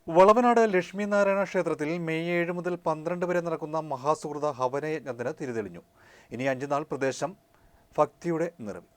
വളവനാട് ലക്ഷ്മി നാരായണ ക്ഷേത്രത്തിൽ മെയ് 7 മുതൽ 12 വരെ നടക്കുന്ന മഹാസുഹൃത ഹവനയജ്ഞത്തിന് തിരിതെളിഞ്ഞു. ഇനി 5 നാൾ പ്രദേശം ഭക്തിയുടെ നിറവിൽ.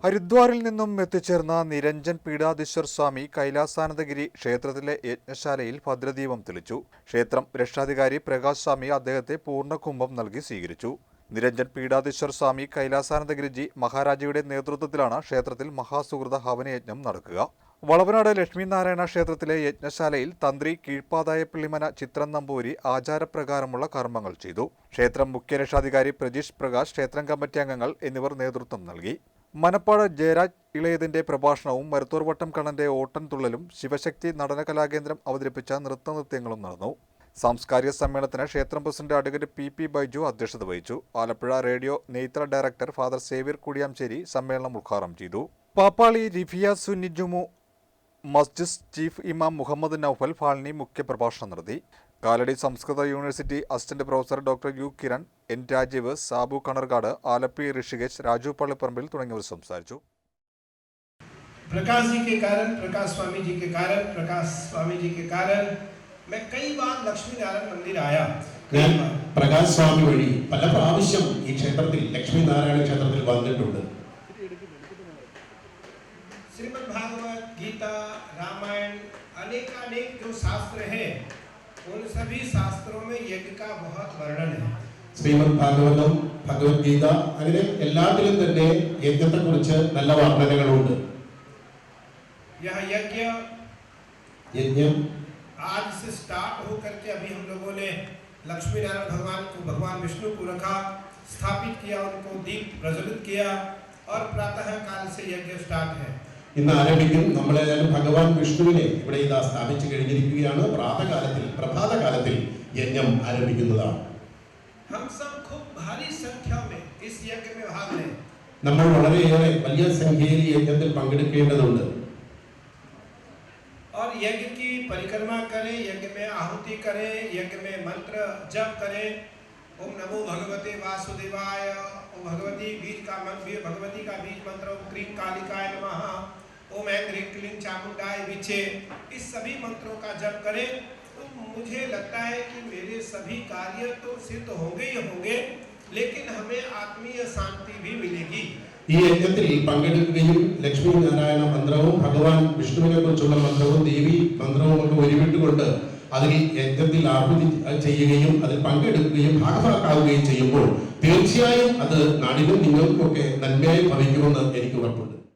ഹരിദ്വാറിൽ നിന്നും എത്തിച്ചേർന്ന നിരഞ്ജൻ പീഠാധീശ്വർ സ്വാമി കൈലാസാനന്ദഗിരി ക്ഷേത്രത്തിലെ യജ്ഞശാലയിൽ ഭദ്രദീപം തെളിച്ചു. ക്ഷേത്രം രക്ഷാധികാരി പ്രകാശ് സ്വാമി അദ്ദേഹത്തെ പൂർണ്ണകുംഭം നൽകി സ്വീകരിച്ചു. നിരഞ്ജൻ പീഠാധീശ്വർ സ്വാമി കൈലാസാനന്ദഗിരിജി മഹാരാജയുടെ നേതൃത്വത്തിലാണ് ക്ഷേത്രത്തിൽ മഹാസുഹൃത ഹവനയജ്ഞം നടക്കുക. വളവനാട് ലക്ഷ്മി നാരായണ ക്ഷേത്രത്തിലെ യജ്ഞശാലയിൽ തന്ത്രി കീഴ്പ്പാതായ പിള്ളിമന ചിത്രം നമ്പൂരി ആചാരപ്രകാരമുള്ള കർമ്മങ്ങൾ ചെയ്തു. ക്ഷേത്രം മുഖ്യ രക്ഷാധികാരി പ്രജീഷ് പ്രകാശ്, ക്ഷേത്രം കമ്മിറ്റി അംഗങ്ങൾ എന്നിവർ നേതൃത്വം നൽകി. മനപ്പാട് ജയരാജ് ഇളയതിന്റെ പ്രഭാഷണവും മരുത്തൂർവട്ടം കണ്ണന്റെ ഓട്ടൻതുള്ളലും ശിവശക്തി നടനകലാകേന്ദ്രം അവതരിപ്പിച്ച നൃത്തനൃത്യങ്ങളും നടന്നു. സാംസ്കാരിക സമ്മേളനത്തിന് ക്ഷേത്രം പ്രസിഡന്റ് അഡ്വക്കേറ്റ് പി ബൈജു അധ്യക്ഷത വഹിച്ചു. ആലപ്പുഴ റേഡിയോ നെയ്ത്തറ ഡയറക്ടർ ഫാദർ സേവ്യർ കുടിയാംചേരി സമ്മേളനം ഉദ്ഘാടനം ചെയ്തു. പാപ്പാളി റിഫിയ സുന്നിജുമു മസ്ജിദ് ചീഫ് ഇമാം മുഹമ്മദ് നൌഫൽ ഫാൽനി മുഖ്യപ്രഭാഷണം നടത്തി. കാലടി സംസ്കൃത university assistant professor doctor U Kiran, N Rajeev, Sabu Kanarkad, Alleppey Rishikesh, Raju Pallipparambil തുടങ്ങിയവർ സംസാരിച്ചു. प्रकाश जी के कारण, प्रकाश स्वामी जी के कारण, प्रकाश स्वामी जी के कारण मैं कई बार लक्ष्मी नारायण मंदिर आया. പ്രകാശ് സ്വാമി വഴി പല പ്രാവശ്യം ഈ ക്ഷേത്രത്തിൽ ലക്ഷ്മി നാരായണ ക്ഷേത്രത്തിൽ വന്നിട്ടുണ്ട്. श्रीमद् भागवत, गीता, रामायण अनेक जो शास्त्र हैं उन सभी शास्त्रों में यज्ञ का बहुत वर्णन है. ശ്രീമദ് ഭാഗവതം, ഭഗവത്ഗീത അങ്ങനെ എല്ലാത്തിലും തന്നെ യജ്ഞത്തെക്കുറിച്ച് നല്ല വർണ്ണനകളുണ്ട്. यह यज्ञ आज से स्टार्ट होकर के अभी हम लोगों ने लक्ष्मी नारायण भगवान को, भगवान विष्णु को रखा, स्थापित किया, उनको दीप प्रज्वलित किया और प्रातः काल से यज्ञ स्टार्ट है. ഇന്ന് ആരംഭിക്കും. നമ്മളെല്ലാവരും ഭഗവാൻ വിഷ്ണുവിനെ ഇവിടെ ഇതാ സ്ഥാപിച്ചു കഴിഞ്ഞിരിക്കുകയാണ്. പ്രഭാതകാലത്തിൽ യജ്ഞം ആരംഭിക്കുന്നതാണ്. हम सब खूब भारी संख्या में इस यज्ञ में भाग लें. നമ്മൾ വളരെയേറെ വലിയ സംഖ്യയിൽ യജ്ഞത്തിൽ പങ്കെടുക്കേണ്ടതുണ്ട്. और यज्ञ की परिक्रमा करें, यज्ञ में आहुति करें, यज्ञ में मंत्र जप करें. ओम नमो भगवते वासुदेवाय, ओम भगवती बीज का मंत्र, भगवती का बीज मंत्र ओम क्रीं कालिकाय नमः, ओम ऐं ह्रीं क्लीं चामुंडाय विचे. इस सभी मंत्रों का जप करें तो मुझे लगता है कि मेरे सभी कार्य तो सिद्ध होंगे ही होंगे, लेकिन हमें आत्मीय शांति भी मिलेगी. ഈ യജ്ഞത്തിൽ പങ്കെടുക്കുകയും ലക്ഷ്മി നാരായണ മന്ത്രവും ഭഗവാൻ വിഷ്ണുവിനെ കുറിച്ചുള്ള മന്ത്രവും ദേവി മന്ത്രവും ഒക്കെ ഒരുമിട്ടുകൊണ്ട് അതിൽ യജ്ഞത്തിൽ ആഹുതി ചെയ്യുകയും അതിൽ പങ്കെടുക്കുകയും ഭാഗഭാക്കാവുകയും ചെയ്യുമ്പോൾ തീർച്ചയായും അത് നാടിനും നിങ്ങൾക്കൊക്കെ നന്മയായി ഭവിക്കുമെന്ന് എനിക്ക് ഉറപ്പുണ്ട്.